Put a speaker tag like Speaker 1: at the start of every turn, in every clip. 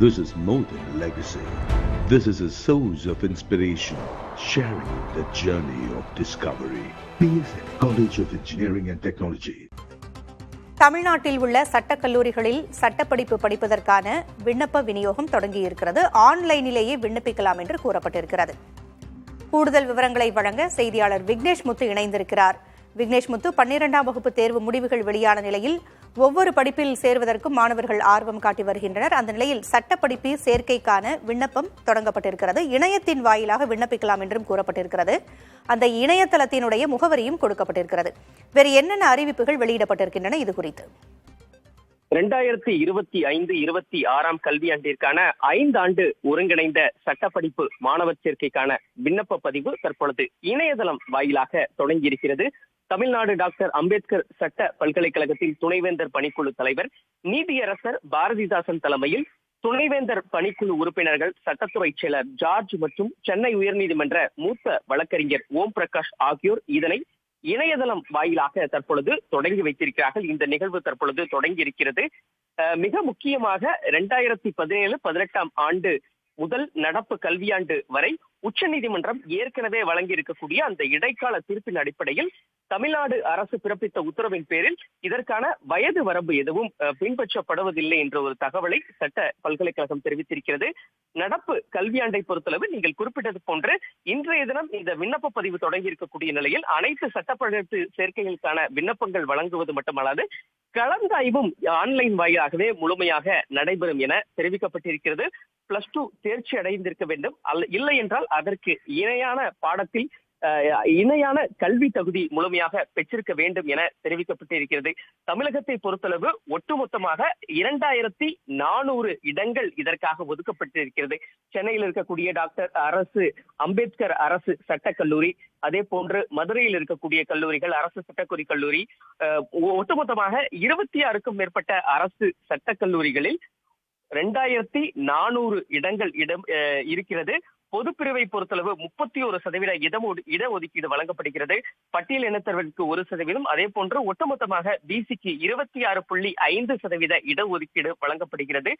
Speaker 1: This is more than a legacy. This is a source of inspiration, sharing the journey of discovery. PSN College of Engineering and Technology.
Speaker 2: தமிழ்நாட்டில் உள்ள சட்டக் கல்லூரிகளில் சட்டப்படிப்பு படிப்பதற்கான விண்ணப்ப விநியோகம் தொடங்கியிருக்கிறது. ஆன்லைனிலேயே விண்ணப்பிக்கலாம் என்று கூறப்பட்டிருக்கிறது. கூடுதல் விவரங்களை வழங்க செய்தியாளர் விக்னேஷ் முத்து இணைந்திருக்கிறார். விக்னேஷ் முத்து, 12ஆம் வகுப்பு தேர்வு முடிவுகள் வெளியான நிலையில் ஒவ்வொரு படிப்பில் சேர்வதற்கும் மாணவர்கள் ஆர்வம் காட்டி வருகின்றனர். அந்த நிலையில் சட்டப்படிப்பு சேர்க்கைக்கான விண்ணப்பம் தொடங்கப்பட்டிருக்கிறது. இணையத்தின் வாயிலாக விண்ணப்பிக்கலாம் என்றும் கூறப்பட்டிருக்கிறது. அந்த இணையதளத்தினுடைய முகவரியும் கொடுக்கப்பட்டிருக்கிறது. வேறு என்னென்ன அறிவிப்புகள் வெளியிடப்பட்டிருக்கின்றன இது குறித்து?
Speaker 3: 2025-26 கல்வியாண்டிற்கான 5 ஆண்டு ஒருங்கிணைந்த சட்டப்படிப்பு மாணவர் சேர்க்கைக்கான விண்ணப்ப பதிவு தற்பொழுது இணையதளம் வாயிலாக தொடங்கியிருக்கிறது. தமிழ்நாடு டாக்டர் அம்பேத்கர் சட்ட பல்கலைக்கழகத்தின் துணைவேந்தர் பணிக்குழு தலைவர் நீதியரசர் பாரதிதாசன் தலைமையில் துணைவேந்தர் பணிக்குழு உறுப்பினர்கள், சட்டத்துறை செயலர் ஜார்ஜ் மற்றும் சென்னை உயர்நீதிமன்ற மூத்த வழக்கறிஞர் ஓம் பிரகாஷ் ஆகியோர் இதனை இணையதளம் வாயிலாக தற்பொழுது தொடங்கி வைத்திருக்கிறார்கள். இந்த நிகழ்வு தற்பொழுது தொடங்கி இருக்கிறது. மிக முக்கியமாக 2017-18 ஆண்டு முதல் நடப்பு கல்வியாண்டு வரை உச்சநீதிமன்றம் ஏற்கனவே வழங்கி இருக்கக்கூடிய அந்த இடைக்கால தீர்ப்பின் அடிப்படையில் தமிழ்நாடு அரசு பிறப்பித்த உத்தரவின் பேரில் இதற்கான வயது வரம்பு எதுவும் பின்பற்றப்படுவதில்லை என்ற ஒரு தகவலை சட்ட பல்கலைக்கழகம் தெரிவித்திருக்கிறது. நடப்பு கல்வியாண்டை பொறுத்தளவு நீங்கள் குறிப்பிட்டது போன்று இன்றைய தினம் இந்த விண்ணப்ப பதிவு தொடங்கி இருக்கக்கூடிய நிலையில் அனைத்து சட்டப்படிப்பு சேர்க்கைகளுக்கான விண்ணப்பங்கள் வழங்குவது மட்டுமல்லாது கலந்தாய்வும் ஆன்லைன் வாயிலாகவே முழுமையாக நடைபெறும் என தெரிவிக்கப்பட்டிருக்கிறது. +2 தேர்ச்சி அடைந்திருக்க வேண்டும், இல்லை என்றால் அதற்கு இணையான பாடத்தில் இணையான கல்வி தகுதி முழுமையாக பெற்றிருக்க வேண்டும் என தெரிவிக்கப்பட்டிருக்கிறது. தமிழகத்தை பொறுத்தளவு ஒட்டுமொத்தமாக 2400 இடங்கள் இதற்காக ஒதுக்கப்பட்டிருக்கிறது. சென்னையில் இருக்கக்கூடிய டாக்டர் அம்பேத்கர் அரசு சட்டக்கல்லூரி, அதே போன்று மதுரையில் இருக்கக்கூடிய கல்லூரிகள், அரசு சட்டக்கல்லூரி கல்லூரி, ஒட்டுமொத்தமாக 26க்கும் மேற்பட்ட அரசு சட்டக்கல்லூரிகளில் 2400 இடங்கள் இருக்கிறது. பொதுப்பிரிவை பொறுத்தளவு 31% இடஒதுக்கீடு வழங்கப்படுகிறது. பட்டியல் இனத்தவர்களுக்கு 1%, அதே போன்று ஒட்டுமொத்தமாக பிசிக்கு 26.5% இடஒதுக்கீடு வழங்கப்படுகிறது.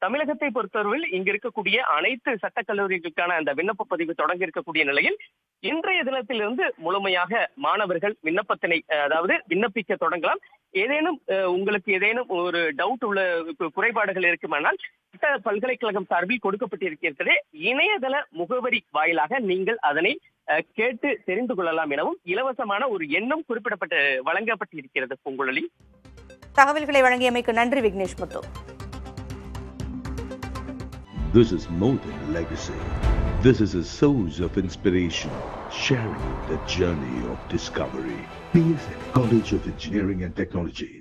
Speaker 3: தமிழகத்தை பொறுத்தவரையில் இங்கு இருக்கக்கூடிய அனைத்து சட்டக்கல்லூரிகளுக்கான அந்த விண்ணப்ப பதிவு தொடங்கி இருக்கக்கூடிய நிலையில் இன்றைய தினத்திலிருந்து முழுமையாக மாணவர்கள் விண்ணப்பத்தினை விண்ணப்பிக்க தொடங்கலாம். உங்களுக்கு ஏதேனும் ஒரு டவுட் உள்ள குறைபாடுகள் இருக்குமானால் சட்ட பல்கலைக்கழகம் சார்பில் கொடுக்கப்பட்டிருக்கிறது இணையதள முகவரி வாயிலாக நீங்கள் அதனை கேட்டு தெரிந்து கொள்ளலாம் எனவும் இலவசமான ஒரு எண்ணும் வழங்கப்பட்டிருக்கிறது. பூங்குழலி,
Speaker 2: தகவல்களை வழங்கியமைக்கு நன்றி விக்னேஷ் முத்து.
Speaker 1: This is more than a legacy. This is a source of inspiration, sharing the journey of discovery. PSN College of Engineering and Technology.